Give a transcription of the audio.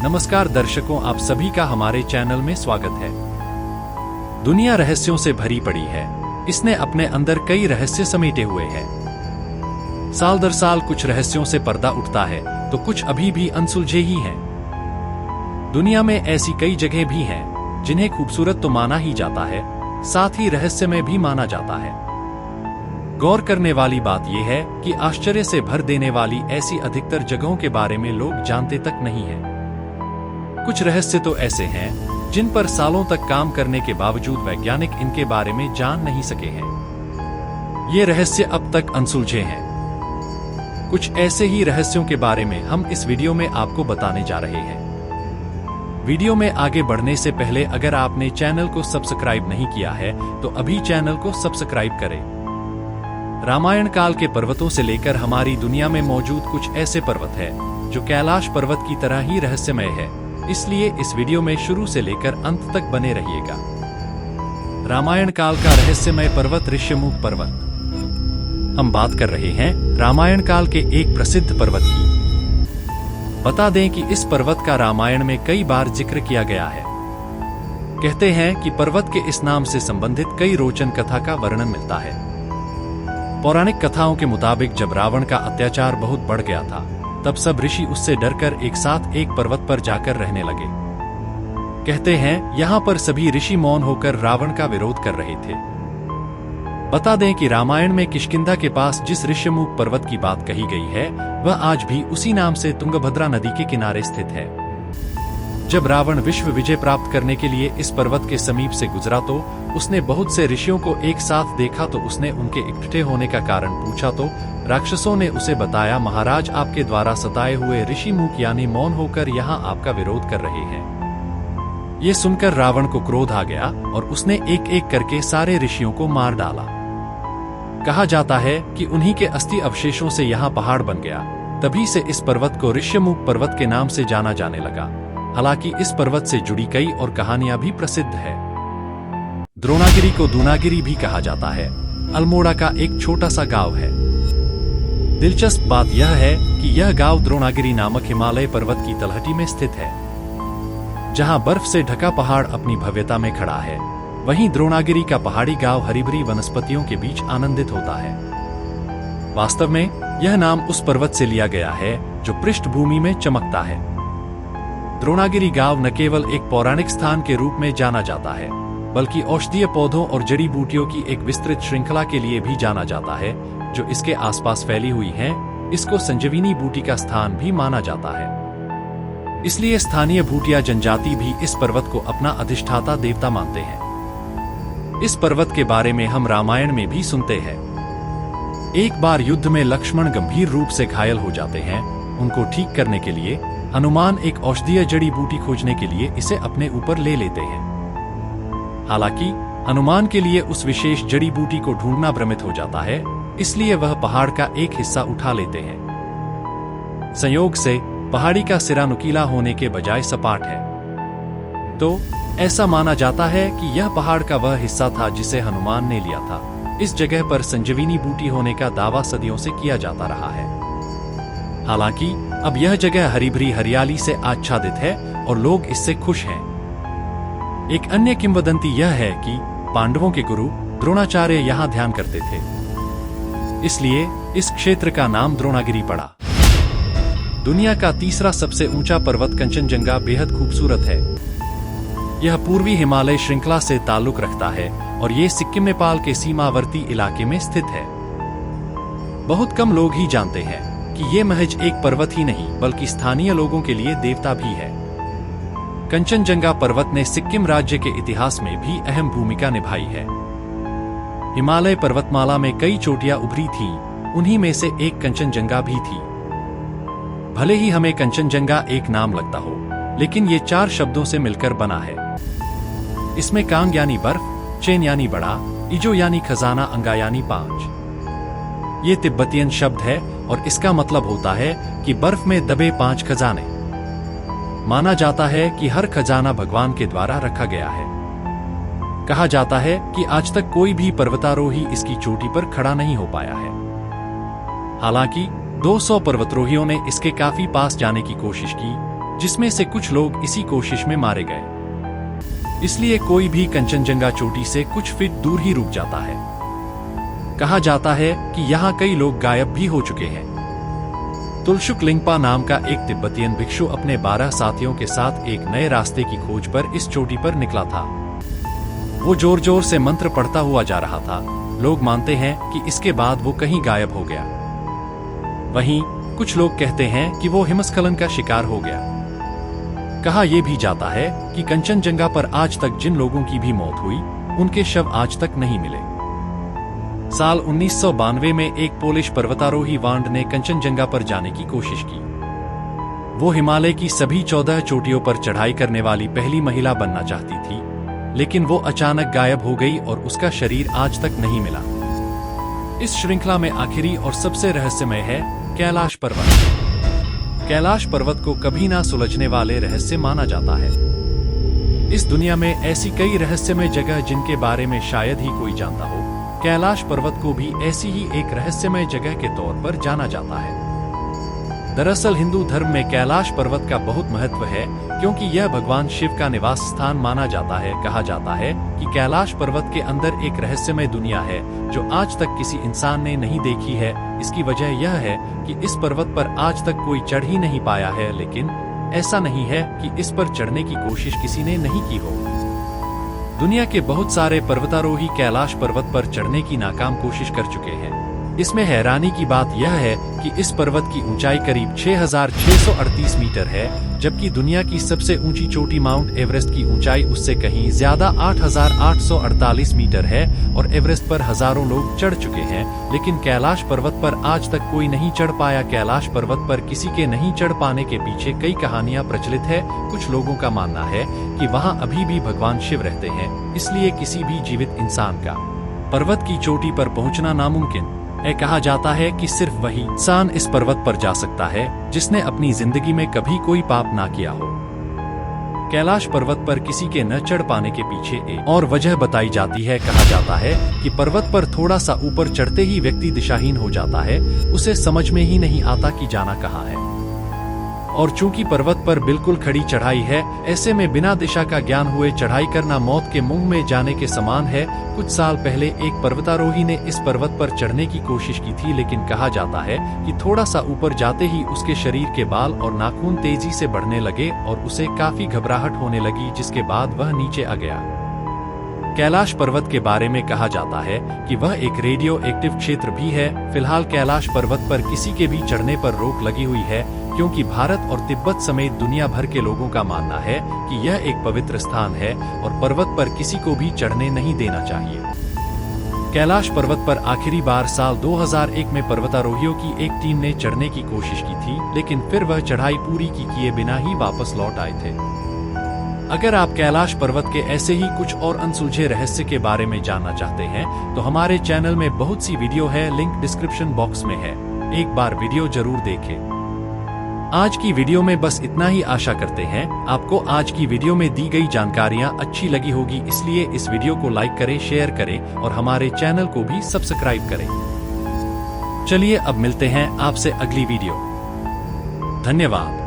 नमस्कार दर्शकों, आप सभी का हमारे चैनल में स्वागत है। दुनिया रहस्यों से भरी पड़ी है। इसने अपने अंदर कई रहस्य समेटे हुए हैं। साल दर साल कुछ रहस्यों से पर्दा उठता है तो कुछ अभी भी अनसुलझे ही हैं। दुनिया में ऐसी कई जगह भी हैं जिन्हें खूबसूरत तो माना ही जाता है, साथ ही रहस्यमय भी माना जाता है। गौर करने वाली बात यह है कि आश्चर्य से भर देने वाली ऐसी अधिकतर जगहों के बारे में लोग जानते तक नहीं हैं। कुछ रहस्य तो ऐसे हैं जिन पर सालों तक काम करने के बावजूद वैज्ञानिक इनके बारे में जान नहीं सके हैं। ये रहस्य अब तक अनसुलझे हैं। कुछ ऐसे ही रहस्यों के बारे में हम इस वीडियो में आपको बताने जा रहे हैं। वीडियो में आगे बढ़ने से पहले अगर आपने चैनल को सब्सक्राइब नहीं किया है तो अभी चैनल को सब्सक्राइब करें। रामायण काल के पर्वतों से लेकर हमारी दुनिया में मौजूद कुछ ऐसे पर्वत है जो कैलाश पर्वत की तरह ही रहस्यमय है, इसलिए इस वीडियो में शुरू से लेकर अंत तक बने रहिएगा। रामायण काल का रहस्यमय पर्वत ऋष्यमुख पर्वत। हम बात कर रहे हैं रामायण काल के एक प्रसिद्ध पर्वत की। बता दें कि इस पर्वत का रामायण में कई बार जिक्र किया गया है। कहते हैं कि पर्वत के इस नाम से संबंधित कई रोचन कथा का वर्णन मिलता है। पौराणिक कथाओं के मुताबिक जब रावण का अत्याचार बहुत बढ़ गया था, तब सब ऋषि उससे डरकर एक साथ एक पर्वत पर जाकर रहने लगे। कहते हैं यहाँ पर सभी ऋषि मौन होकर रावण का विरोध कर रहे थे। बता दें कि रामायण में किष्किंधा के पास जिस ऋष्यमुख पर्वत की बात कही गई है वह आज भी उसी नाम से तुंगभद्रा नदी के किनारे स्थित है। जब रावण विश्व विजय प्राप्त करने के लिए इस पर्वत के समीप से गुजरा तो उसने बहुत से ऋषियों को एक साथ देखा। तो उसने उनके इकट्ठे होने का कारण पूछा तो राक्षसों ने उसे बताया, महाराज आपके द्वारा सताए हुए ऋषि मुख यानी मौन होकर यहाँ आपका विरोध कर रहे हैं। ये सुनकर रावण को क्रोध आ गया और उसने एक एक करके सारे ऋषियों को मार डाला। कहा जाता है कि उन्हीं के अस्थि अवशेषों से यहाँ पहाड़ बन गया। तभी से इस पर्वत को ऋष्यमुख पर्वत के नाम से जाना जाने लगा। हालांकि इस पर्वत से जुड़ी कई और कहानियां भी प्रसिद्ध है। द्रोणागिरी को दूनागिरी भी कहा जाता है। अल्मोड़ा का एक छोटा सा गांव है। दिलचस्प बात यह है कि यह गांव द्रोणागिरी नामक हिमालय पर्वत की तलहटी में स्थित है, जहां बर्फ से ढका पहाड़ अपनी भव्यता में खड़ा है। वहीं द्रोणागिरी का पहाड़ी गांव हरी-भरी वनस्पतियों के बीच आनंदित होता है। वास्तव में यह नाम उस पर्वत से लिया गया है जो पृष्ठभूमि में चमकता है। द्रोणागिरी गांव न केवल एक पौराणिक स्थान के रूप में जाना जाता है, बल्कि औषधीय पौधों और जड़ी बूटियों की एक विस्तृत श्रृंखला के लिए भी जाना जाता है जो इसके आसपास फैली हुई हैं। इसको संजीवनी बूटी का स्थान भी माना जाता है। इसलिए स्थानीय भूटिया जनजाति भी इस पर्वत को अपना अधिष्ठाता देवता मानते हैं। इस पर्वत के बारे में हम रामायण में भी सुनते हैं। एक बार युद्ध में लक्ष्मण गंभीर रूप से घायल हो जाते हैं। उनको ठीक करने के लिए हनुमान एक औषधीय जड़ी बूटी खोजने के लिए इसे अपने ऊपर ले लेते हैं। हालांकि हनुमान के लिए उस विशेष जड़ी बूटी को ढूंढना भ्रमित हो जाता है, इसलिए वह पहाड़ का एक हिस्सा उठा लेते हैं। संयोग से पहाड़ी का सिरा नुकीला होने के बजाय सपाट है, तो ऐसा माना जाता है कि यह पहाड़ का वह हिस्सा था जिसे हनुमान ने लिया था। इस जगह पर संजीवनी बूटी होने का दावा सदियों से किया जाता रहा है। हालांकि अब यह जगह हरी भरी हरियाली से आच्छादित है और लोग इससे खुश हैं। एक अन्य किंवदंती यह है कि पांडवों के गुरु द्रोणाचार्य यहाँ ध्यान करते थे, इसलिए इस क्षेत्र का नाम द्रोणागिरी पड़ा। दुनिया का तीसरा सबसे ऊंचा पर्वत कंचनजंगा बेहद खूबसूरत है। यह पूर्वी हिमालय श्रृंखला से ताल्लुक रखता है और ये सिक्किम नेपाल के सीमावर्ती इलाके में स्थित है। बहुत कम लोग ही जानते हैं कि ये महज एक पर्वत ही नहीं बल्कि स्थानीय लोगों के लिए देवता भी है। कंचनजंगा पर्वत ने सिक्किम राज्य के इतिहास में भी अहम भूमिका निभाई है। हिमालय पर्वतमाला में कई चोटियां उभरी थीं, उन्हीं में से एक कंचनजंगा भी थी। भले ही हमें कंचनजंगा एक नाम लगता हो, लेकिन ये 4 शब्दों से मिलकर बना है। इसमें कांग यानी बर्फ, चेन यानी बड़ा, इजो यानी खजाना, अंगा यानी 5। ये तिब्बतियन शब्द है और इसका मतलब होता है कि बर्फ में दबे 5 खजाने। माना जाता है कि हर खजाना भगवान के द्वारा रखा गया है। कहा जाता है कि आज तक कोई भी पर्वतारोही इसकी चोटी पर खड़ा नहीं हो पाया है। हालांकि 200 पर्वतारोहियों ने इसके काफी पास जाने की कोशिश की, जिसमें से कुछ लोग इसी कोशिश में मारे गए। इसलिए कोई भी कंचनजंगा चोटी से कुछ फीट दूर ही रुक जाता है। कहा जाता है कि यहाँ कई लोग गायब भी हो चुके हैं। तुलशुक लिंगपा नाम का एक तिब्बतियन भिक्षु अपने 12 साथियों के साथ एक नए रास्ते की खोज पर इस चोटी पर निकला था। वो जोर जोर से मंत्र पढ़ता हुआ जा रहा था। लोग मानते हैं कि इसके बाद वो कहीं गायब हो गया। वहीं कुछ लोग कहते हैं कि वो हिमस्खलन का शिकार हो गया। कहा यह भी जाता है कि कंचनजंगा पर आज तक जिन लोगों की भी मौत हुई, उनके शव आज तक नहीं मिले। साल 1992 में एक पोलिश पर्वतारोही वांड ने कंचनजंगा पर जाने की कोशिश की। वो हिमालय की सभी 14 चोटियों पर चढ़ाई करने वाली पहली महिला बनना चाहती थी, लेकिन वो अचानक गायब हो गई और उसका शरीर आज तक नहीं मिला। इस श्रृंखला में आखिरी और सबसे रहस्यमय है कैलाश पर्वत। कैलाश पर्वत को कभी ना सुलझने वाले रहस्य माना जाता है। इस दुनिया में ऐसी कई रहस्यमय जगह जिनके बारे में शायद ही कोई जानता हो। कैलाश पर्वत को भी ऐसी ही एक रहस्यमय जगह के तौर पर जाना जाता है। दरअसल हिंदू धर्म में कैलाश पर्वत का बहुत महत्व है, क्योंकि यह भगवान शिव का निवास स्थान माना जाता है। कहा जाता है कि कैलाश पर्वत के अंदर एक रहस्यमय दुनिया है जो आज तक किसी इंसान ने नहीं देखी है। इसकी वजह यह है कि इस पर्वत पर आज तक कोई चढ़ ही नहीं पाया है, लेकिन ऐसा नहीं है कि इस पर चढ़ने की कोशिश किसी ने नहीं की हो। दुनिया के बहुत सारे पर्वतारोही कैलाश पर्वत पर चढ़ने की नाकाम कोशिश कर चुके हैं। इसमें हैरानी की बात यह है कि इस पर्वत की ऊंचाई करीब 6,638 मीटर है, जबकि दुनिया की सबसे ऊंची चोटी माउंट एवरेस्ट की ऊंचाई उससे कहीं ज्यादा 8,848 मीटर है और एवरेस्ट पर हजारों लोग चढ़ चुके हैं, लेकिन कैलाश पर्वत पर आज तक कोई नहीं चढ़ पाया। कैलाश पर्वत पर किसी के नहीं चढ़ पाने के पीछे कई कहानियां प्रचलित है। कुछ लोगों का मानना है कि वहां अभी भी भगवान शिव रहते हैं, इसलिए किसी भी जीवित इंसान का पर्वत की चोटी पर पहुंचना नामुमकिन है। कहा जाता है कि सिर्फ वही इंसान इस पर्वत पर जा सकता है जिसने अपनी जिंदगी में कभी कोई पाप ना किया हो। कैलाश पर्वत पर किसी के न चढ़ पाने के पीछे एक और वजह बताई जाती है। कहा जाता है कि पर्वत पर थोड़ा सा ऊपर चढ़ते ही व्यक्ति दिशाहीन हो जाता है, उसे समझ में ही नहीं आता कि जाना कहाँ है। और चूंकि पर्वत पर बिल्कुल खड़ी चढ़ाई है, ऐसे में बिना दिशा का ज्ञान हुए चढ़ाई करना मौत के मुंह में जाने के समान है। कुछ साल पहले एक पर्वतारोही ने इस पर्वत पर चढ़ने की कोशिश की थी, लेकिन कहा जाता है कि थोड़ा सा ऊपर जाते ही उसके शरीर के बाल और नाखून तेजी से बढ़ने लगे और उसे काफी घबराहट होने लगी, जिसके बाद वह नीचे आ गया। कैलाश पर्वत के बारे में कहा जाता है कि वह एक रेडियो एक्टिव क्षेत्र भी है। फिलहाल कैलाश पर्वत पर किसी के भी चढ़ने पर रोक लगी हुई है, क्योंकि भारत और तिब्बत समेत दुनिया भर के लोगों का मानना है कि यह एक पवित्र स्थान है और पर्वत पर किसी को भी चढ़ने नहीं देना चाहिए। कैलाश पर्वत पर आखिरी बार साल 2001 में पर्वतारोहियों की एक टीम ने चढ़ने की कोशिश की थी, लेकिन फिर वह चढ़ाई पूरी किए बिना ही वापस लौट आए थे। अगर आप कैलाश पर्वत के ऐसे ही कुछ और अनसुलझे रहस्य के बारे में जानना चाहते हैं तो हमारे चैनल में बहुत सी वीडियो है, लिंक डिस्क्रिप्शन बॉक्स में है। एक बार वीडियो जरूर देखें। आज की वीडियो में बस इतना ही। आशा करते हैं आपको आज की वीडियो में दी गई जानकारियां अच्छी लगी होगी, इसलिए इस वीडियो को लाइक करें, शेयर करें और हमारे चैनल को भी सब्सक्राइब करें। चलिए अब मिलते हैं आपसे अगली वीडियो। धन्यवाद।